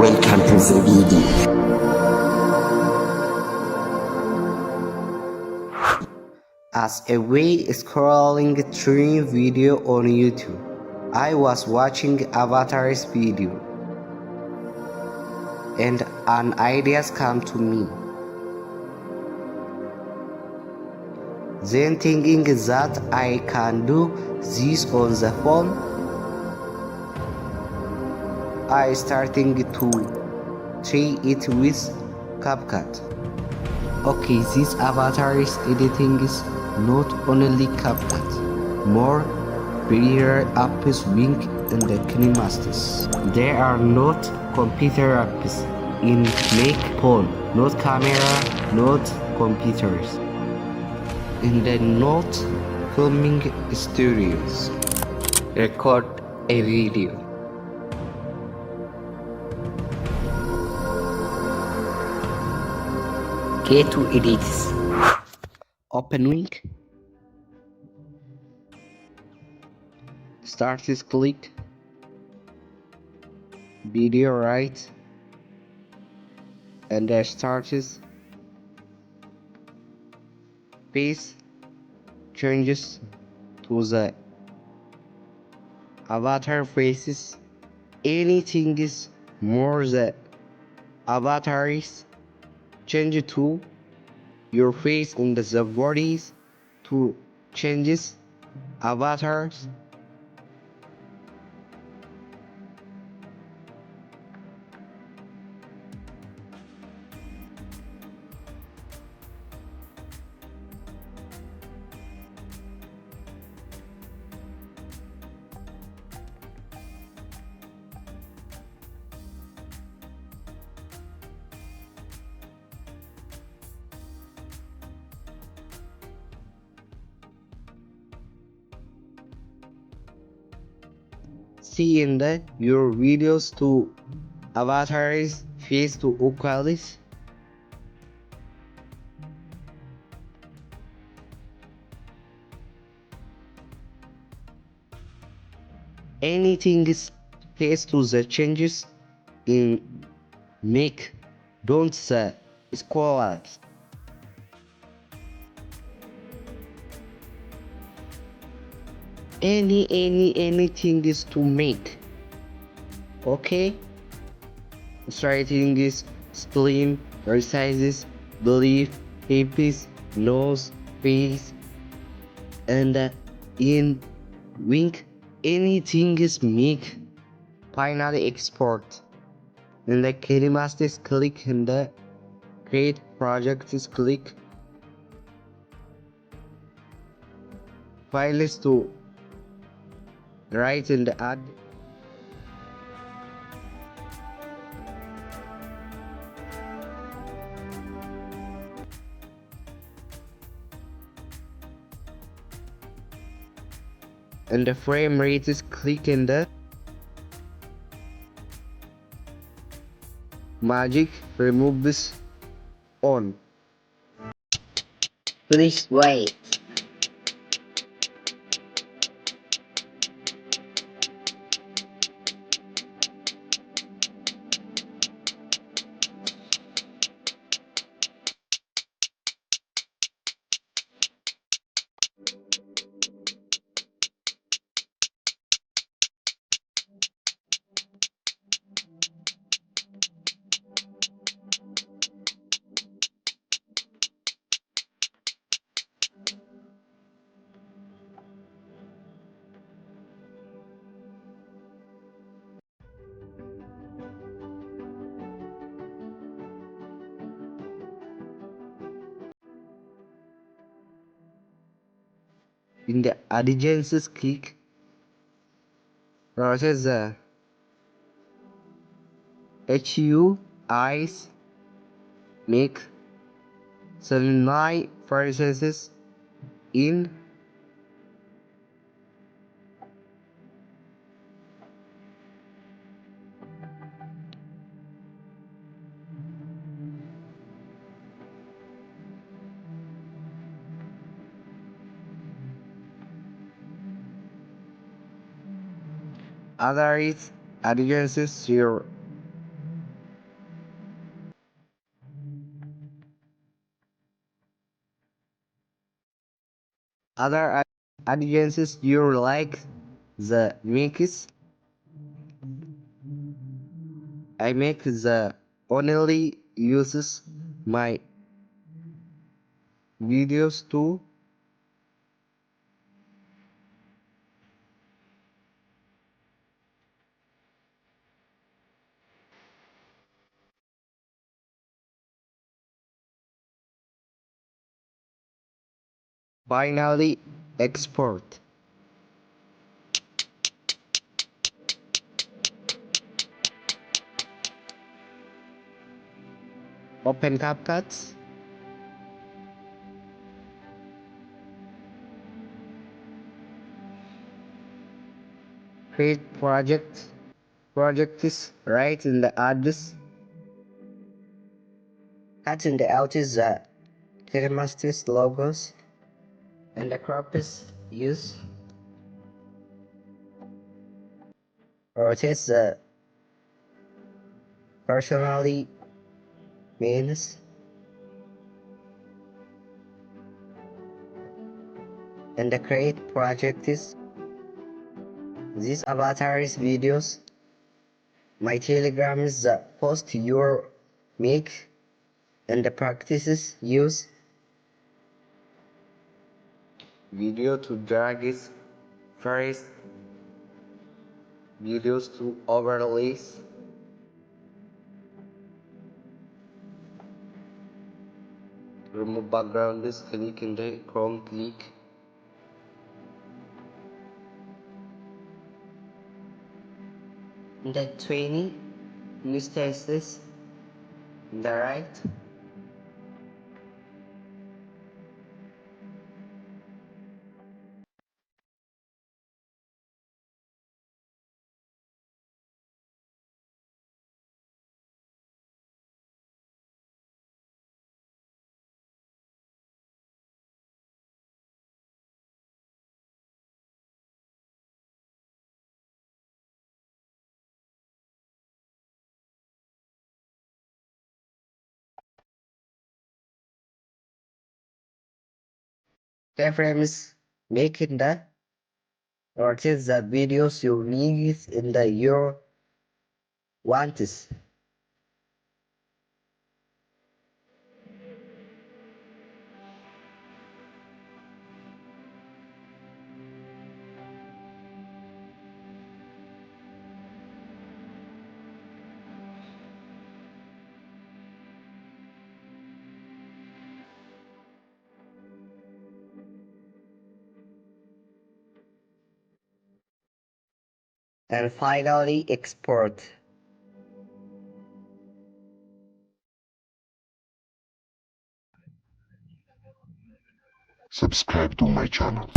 welcome to the video. As a way scrolling through video on YouTube, I was watching Avatar's video, and an idea came to me. Then thinking that I can do this on the phone, I started to try it with CapCut. Okay, this Avatar's editing is not only CapCut, more prettier apps wing in the KineMasters. There are not computer apps in make phone, not camera, not computers. In the not filming studios, record a video. Get to edits. Open wing. Start is click. Video right. And the start is face changes to the avatar faces. Anything is more the avatar is change to your face in the bodies to changes avatars. See in your videos to avatars face to equalize. Anything is face to the changes in make don't say equalize. Anything is to make. Okay, starting is slim, resizes, belief, hippies, nose, face, and in wink. Anything is make. Finally export. In the KineMaster is click in the create project is click. File is to write in the add. And the frame rate is click in the magic remove this on. Please wait. In the adjacencies click process the HU eyes make 79 processes in other is adjacencies 0 other audiences you like the mix. I make the only uses my videos too. Finally, export. Open CapCut. Create project. Project is right in the address. Cut in the out is the KineMaster's logos and the crop is use. Rotate the personally means and the create project is these avatars videos. My telegram is the post your make and the practices use video to drag it first videos to overlays remove background is click in the Chrome click in the 20 use this in the right keyframes making the rotate the videos you need in the your wants. And finally export. Subscribe to my channel.